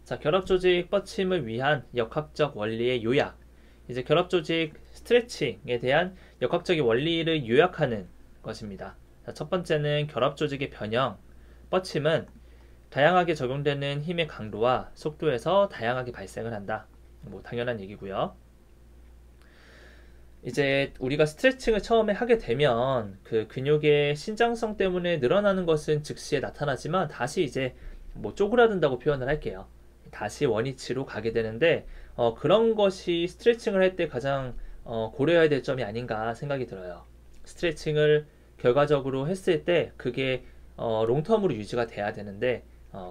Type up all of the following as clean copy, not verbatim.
자, 결합조직 뻗침을 위한 역학적 원리의 요약. 이제 결합조직 스트레칭에 대한 역학적인 원리를 요약하는 것입니다. 자, 첫 번째는 결합조직의 변형, 뻗침은 다양하게 적용되는 힘의 강도와 속도에서 다양하게 발생을 한다. 뭐 당연한 얘기고요. 이제 우리가 스트레칭을 처음에 하게 되면 그 근육의 신장성 때문에 늘어나는 것은 즉시에 나타나지만 다시 이제 뭐 쪼그라든다고 표현을 할게요. 다시 원위치로 가게 되는데 그런 것이 스트레칭을 할 때 가장 고려해야 될 점이 아닌가 생각이 들어요. 스트레칭을 결과적으로 했을 때 그게 롱텀으로 유지가 돼야 되는데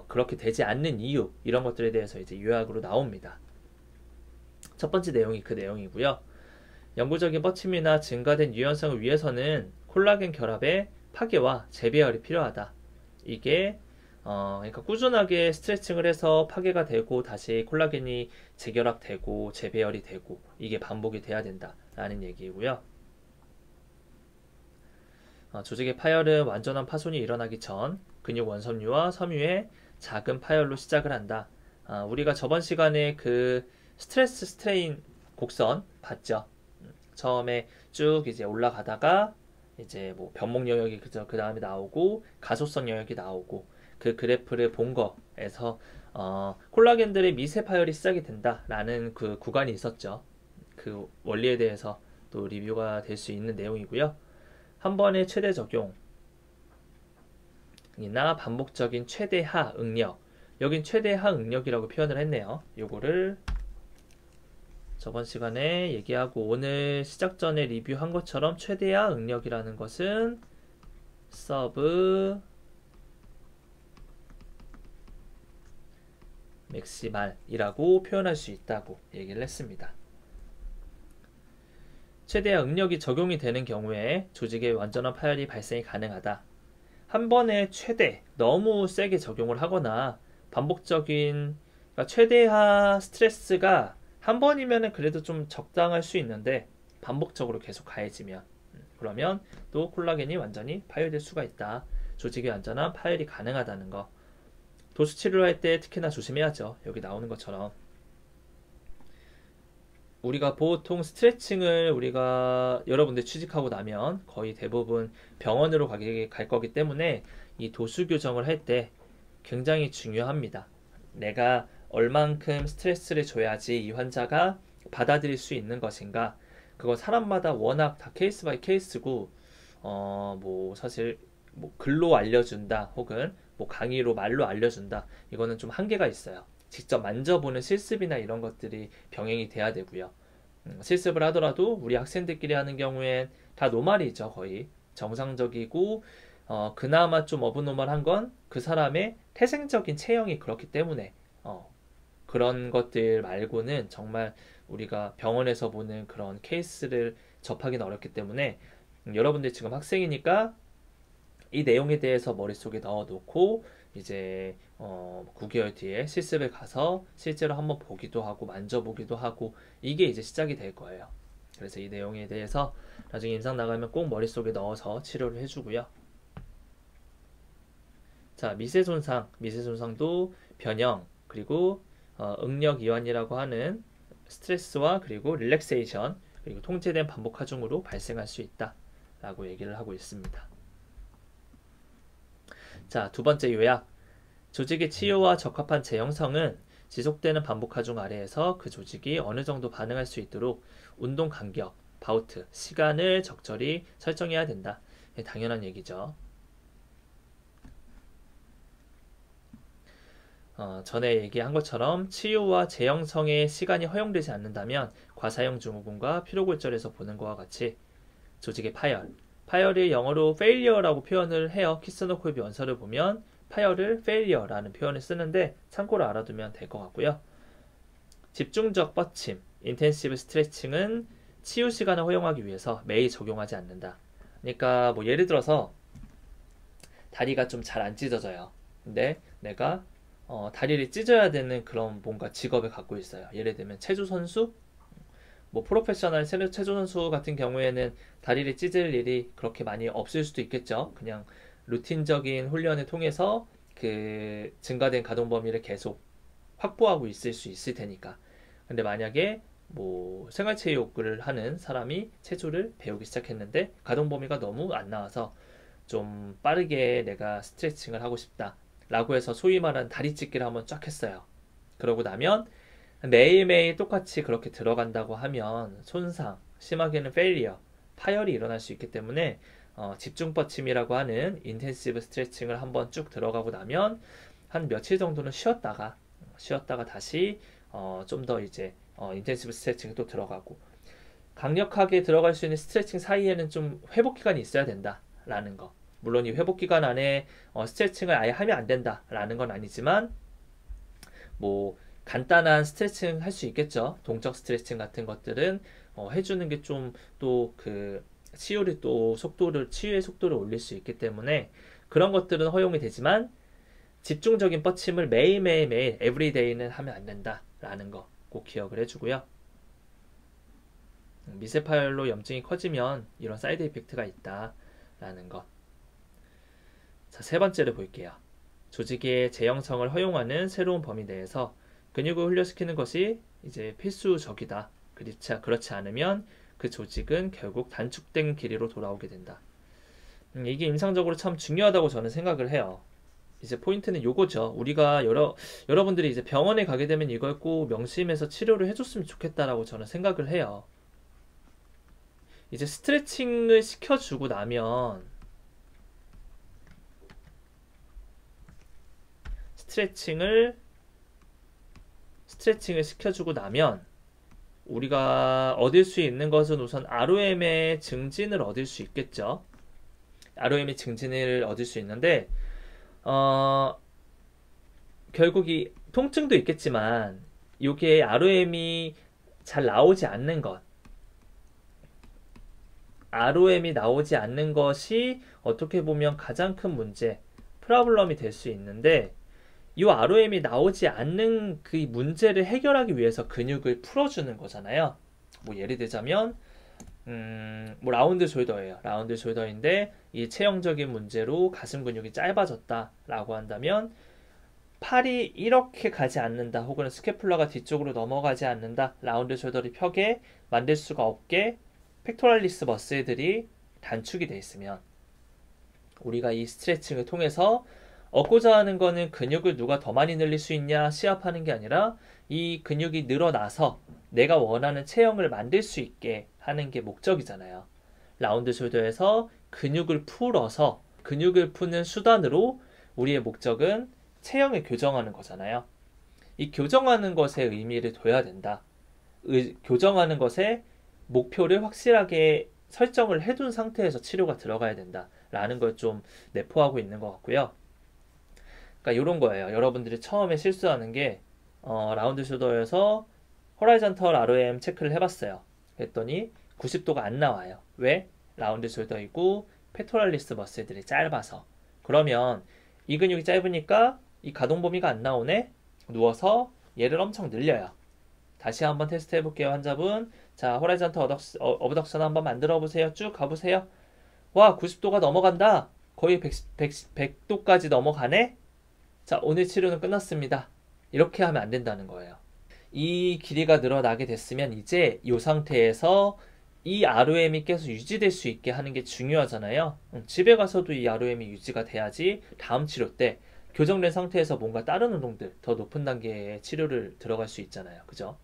그렇게 되지 않는 이유 이런 것들에 대해서 이제 요약으로 나옵니다. 첫 번째 내용이 그 내용이고요. 영구적인 뻗침이나 증가된 유연성을 위해서는 콜라겐 결합의 파괴와 재배열이 필요하다. 이게 그러니까 꾸준하게 스트레칭을 해서 파괴가 되고 다시 콜라겐이 재결합되고 재배열이 되고 이게 반복이 돼야 된다라는 얘기고요. 조직의 파열은 완전한 파손이 일어나기 전 근육 원섬유와 섬유의 작은 파열로 시작을 한다. 우리가 저번 시간에 그 스트레스 스트레인 곡선 봤죠? 처음에 쭉 이제 올라가다가 이제 뭐 변목 영역이 그 다음에 나오고 가소성 영역이 나오고 그 그래프를 본 거에서 콜라겐들의 미세 파열이 시작이 된다라는 그 구간이 있었죠. 그 원리에 대해서 또 리뷰가 될 수 있는 내용이고요. 한 번의 최대 적용이나 반복적인 최대하 응력, 여긴 최대하 응력이라고 표현을 했네요. 요거를 저번 시간에 얘기하고 오늘 시작 전에 리뷰한 것처럼 최대하 응력이라는 것은 서브 맥시말이라고 표현할 수 있다고 얘기를 했습니다. 최대하 응력이 적용이 되는 경우에 조직의 완전한 파열이 발생이 가능하다. 한 번에 최대, 너무 세게 적용을 하거나 반복적인 그러니까 최대하 스트레스가 한 번이면 그래도 좀 적당할 수 있는데 반복적으로 계속 가해지면 그러면 또 콜라겐이 완전히 파열될 수가 있다. 조직의 완전한 파열이 가능하다는 거. 도수 치료를 할 때 특히나 조심해야죠. 여기 나오는 것처럼 우리가 보통 스트레칭을 우리가 여러분들 취직하고 나면 거의 대부분 병원으로 갈 거기 때문에 이 도수 교정을 할 때 굉장히 중요합니다. 내가 얼만큼 스트레스를 줘야지 이 환자가 받아들일 수 있는 것인가. 그거 사람마다 워낙 다 케이스 바이 케이스고 뭐 사실 뭐 글로 알려준다 혹은 뭐 강의로 말로 알려준다 이거는 좀 한계가 있어요. 직접 만져보는 실습이나 이런 것들이 병행이 돼야 되고요. 실습을 하더라도 우리 학생들끼리 하는 경우엔 다 노말이죠. 거의 정상적이고 그나마 좀 어브노멀한 건 그 사람의 태생적인 체형이 그렇기 때문에 그런 것들 말고는 정말 우리가 병원에서 보는 그런 케이스를 접하기는 어렵기 때문에 여러분들 지금 학생이니까 이 내용에 대해서 머릿속에 넣어놓고 이제 9개월 뒤에 실습을 가서 실제로 한번 보기도 하고 만져보기도 하고 이게 이제 시작이 될 거예요. 그래서 이 내용에 대해서 나중에 임상 나가면 꼭 머릿속에 넣어서 치료를 해주고요. 자, 미세손상도 변형 그리고 응력 이완이라고 하는 스트레스와 그리고 릴렉세이션 그리고 통제된 반복 하중으로 발생할 수 있다 라고 얘기를 하고 있습니다. 자, 두 번째 요약. 조직의 치유와 적합한 재형성은 지속되는 반복 하중 아래에서 그 조직이 어느 정도 반응할 수 있도록 운동 간격, 바우트, 시간을 적절히 설정해야 된다. 당연한 얘기죠. 전에 얘기한 것처럼 치유와 재형성의 시간이 허용되지 않는다면 과사형 증후군과 피로골절에서 보는 것과 같이 조직의 파열이 영어로 failure라고 표현을 해요. 키스노콜비 원서를 보면 파열을 failure라는 표현을 쓰는데 참고로 알아두면 될 것 같고요. 집중적 뻗침, 인텐시브 스트레칭은 치유 시간을 허용하기 위해서 매일 적용하지 않는다. 그러니까 뭐 예를 들어서 다리가 좀 잘 안 찢어져요. 근데 내가 다리를 찢어야 되는 그런 뭔가 직업을 갖고 있어요. 예를 들면 체조 선수, 뭐 프로페셔널 체조 선수 같은 경우에는 다리를 찢을 일이 그렇게 많이 없을 수도 있겠죠. 그냥 루틴적인 훈련을 통해서 그 증가된 가동 범위를 계속 확보하고 있을 수 있을 테니까. 근데 만약에 뭐 생활체육을 하는 사람이 체조를 배우기 시작했는데 가동 범위가 너무 안 나와서 좀 빠르게 내가 스트레칭을 하고 싶다 라고 해서 소위 말하는 다리 찢기를 한번 쫙 했어요. 그러고 나면 매일매일 똑같이 그렇게 들어간다고 하면 손상, 심하게는 페일리어, 파열이 일어날 수 있기 때문에 집중 뻗침이라고 하는 인텐시브 스트레칭을 한번 쭉 들어가고 나면 한 며칠 정도는 쉬었다가 다시 좀 더 이제 인텐시브 스트레칭에 또 들어가고, 강력하게 들어갈 수 있는 스트레칭 사이에는 좀 회복 기간이 있어야 된다라는 거. 물론 이 회복 기간 안에 스트레칭을 아예 하면 안 된다라는 건 아니지만 뭐 간단한 스트레칭 할 수 있겠죠. 동적 스트레칭 같은 것들은 해주는 게 좀 또 그 치유의 속도를 올릴 수 있기 때문에 그런 것들은 허용이 되지만 집중적인 뻗침을 매일 에브리데이는 하면 안 된다라는 거 꼭 기억을 해주고요. 미세파열로 염증이 커지면 이런 사이드 이펙트가 있다라는 것. 자, 세 번째로 볼게요. 조직의 재형성을 허용하는 새로운 범위 내에서 근육을 훈련시키는 것이 이제 필수적이다. 그렇지 않으면 그 조직은 결국 단축된 길이로 돌아오게 된다. 이게 임상적으로 참 중요하다고 저는 생각을 해요. 이제 포인트는 요거죠. 우리가 여러분들이 이제 병원에 가게 되면 이걸 꼭 명심해서 치료를 해줬으면 좋겠다라고 저는 생각을 해요. 이제 스트레칭을 시켜주고 나면 스트레칭을 시켜주고 나면 우리가 얻을 수 있는 것은 우선 ROM의 증진을 얻을 수 있겠죠. ROM의 증진을 얻을 수 있는데 결국 이 통증도 있겠지만 이게 ROM이 잘 나오지 않는 것, ROM이 나오지 않는 것이 어떻게 보면 가장 큰 문제, 프로블럼이 될 수 있는데, 이 ROM이 나오지 않는 그 문제를 해결하기 위해서 근육을 풀어주는 거잖아요. 뭐 예를 들자면 뭐 라운드 숄더예요. 라운드 숄더인데 이 체형적인 문제로 가슴 근육이 짧아졌다라고 한다면 팔이 이렇게 가지 않는다, 혹은 스캐플러가 뒤쪽으로 넘어가지 않는다, 라운드 숄더를 펴게 만들 수가 없게 펙토랄리스 머슬들이 단축이 돼 있으면 우리가 이 스트레칭을 통해서 얻고자 하는 거는 근육을 누가 더 많이 늘릴 수 있냐 시합하는 게 아니라 이 근육이 늘어나서 내가 원하는 체형을 만들 수 있게 하는 게 목적이잖아요. 라운드 숄더에서 근육을 풀어서 근육을 푸는 수단으로 우리의 목적은 체형을 교정하는 거잖아요. 이 교정하는 것에 의미를 둬야 된다. 교정하는 것에 목표를 확실하게 설정을 해둔 상태에서 치료가 들어가야 된다라는 걸 좀 내포하고 있는 것 같고요. 그러니까 이런 거예요. 여러분들이 처음에 실수하는 게 라운드 숄더에서 호라이전털 ROM 체크를 해봤어요. 그랬더니 90도가 안 나와요. 왜? 라운드 숄더이고 페토랄리스 머슬들이 짧아서. 그러면 이 근육이 짧으니까 이 가동 범위가 안 나오네? 누워서 얘를 엄청 늘려요. 다시 한번 테스트 해볼게요. 환자분. 자, 호라이전털 어브덕션 한번 만들어 보세요. 쭉 가보세요. 와, 90도가 넘어간다. 거의 100도까지 넘어가네? 자, 오늘 치료는 끝났습니다. 이렇게 하면 안 된다는 거예요. 이 길이가 늘어나게 됐으면 이제 이 상태에서 이 ROM이 계속 유지될 수 있게 하는 게 중요하잖아요. 집에 가서도 이 ROM이 유지가 돼야지 다음 치료 때 교정된 상태에서 뭔가 다른 운동들, 더 높은 단계의 치료를 들어갈 수 있잖아요. 그죠?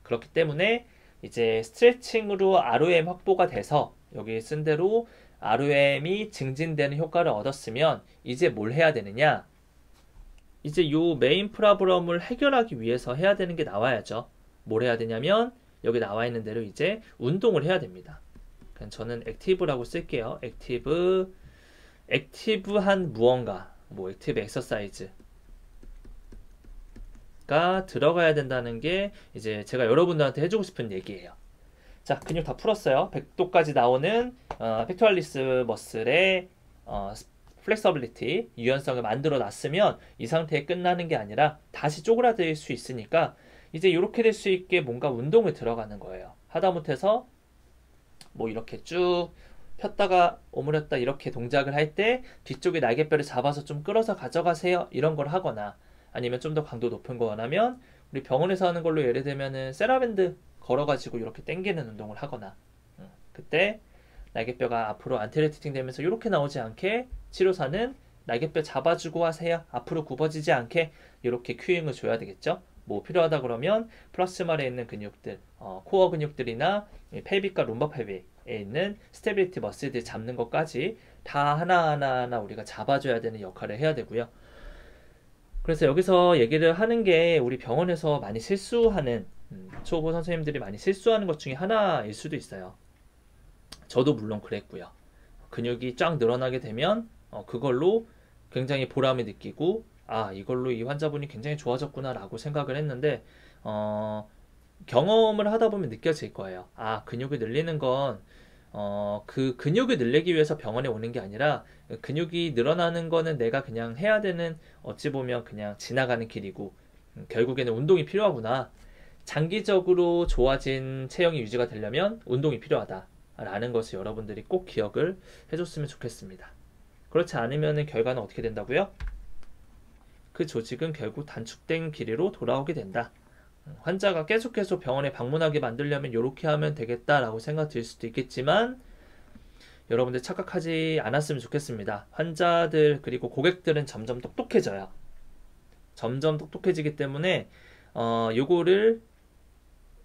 그렇기 때문에 이제 스트레칭으로 ROM 확보가 돼서 여기 쓴 대로 ROM이 증진되는 효과를 얻었으면 이제 뭘 해야 되느냐? 이제 요 메인 프로블럼을 해결하기 위해서 해야 되는 게 나와야죠. 뭘 해야 되냐면 여기 나와 있는 대로 이제 운동을 해야 됩니다. 그냥 저는 액티브라고 쓸게요. 액티브한 무언가, 뭐 액티브 엑서사이즈가 들어가야 된다는 게 이제 제가 여러분들한테 해주고 싶은 얘기예요. 자, 근육 다 풀었어요. 100도까지 나오는 펙토랄리스 머슬의 플렉서빌리티, 유연성을 만들어 놨으면 이 상태에 끝나는 게 아니라 다시 쪼그라들 수 있으니까 이제 이렇게 될 수 있게 뭔가 운동을 들어가는 거예요. 하다못해서 뭐 이렇게 쭉 폈다가 오므렸다 이렇게 동작을 할 때 뒤쪽에 날개뼈를 잡아서 좀 끌어서 가져가세요. 이런 걸 하거나, 아니면 좀 더 강도 높은 거 원하면 우리 병원에서 하는 걸로 예를 들면은 세라밴드 걸어가지고 이렇게 당기는 운동을 하거나 그때 날개뼈가 앞으로 안테리어티팅 되면서 이렇게 나오지 않게 치료사는 날개뼈 잡아주고 하세요. 앞으로 굽어지지 않게 이렇게 큐잉을 줘야 되겠죠. 뭐 필요하다 그러면 플락스말에 있는 근육들, 코어 근육들이나 펠빅과 룸바 펠빅에 있는 스테빌리티 머슬들 잡는 것까지 다 하나하나 우리가 잡아줘야 되는 역할을 해야 되고요. 그래서 여기서 얘기를 하는 게 우리 병원에서 많이 실수하는 초보 선생님들이 많이 실수하는 것 중에 하나일 수도 있어요. 저도 물론 그랬고요. 근육이 쫙 늘어나게 되면 그걸로 굉장히 보람을 느끼고 이걸로 이 환자분이 굉장히 좋아졌구나 라고 생각을 했는데 경험을 하다 보면 느껴질 거예요. 근육을 늘리는 건 그 근육을 늘리기 위해서 병원에 오는 게 아니라 근육이 늘어나는 거는 내가 그냥 해야 되는 어찌 보면 그냥 지나가는 길이고 결국에는 운동이 필요하구나. 장기적으로 좋아진 체형이 유지가 되려면 운동이 필요하다 라는 것을 여러분들이 꼭 기억을 해줬으면 좋겠습니다. 그렇지 않으면 결과는 어떻게 된다고요? 그 조직은 결국 단축된 길이로 돌아오게 된다. 환자가 계속해서 병원에 방문하게 만들려면 이렇게 하면 되겠다라고 생각 들 수도 있겠지만 여러분들 착각하지 않았으면 좋겠습니다. 환자들 그리고 고객들은 점점 똑똑해져요. 점점 똑똑해지기 때문에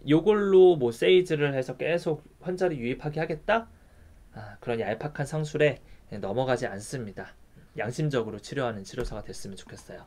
요걸로 뭐 세이즈를 해서 계속 환자를 유입하게 하겠다? 그런 얄팍한 상술에 넘어가지 않습니다. 양심적으로 치료하는 치료사가 됐으면 좋겠어요.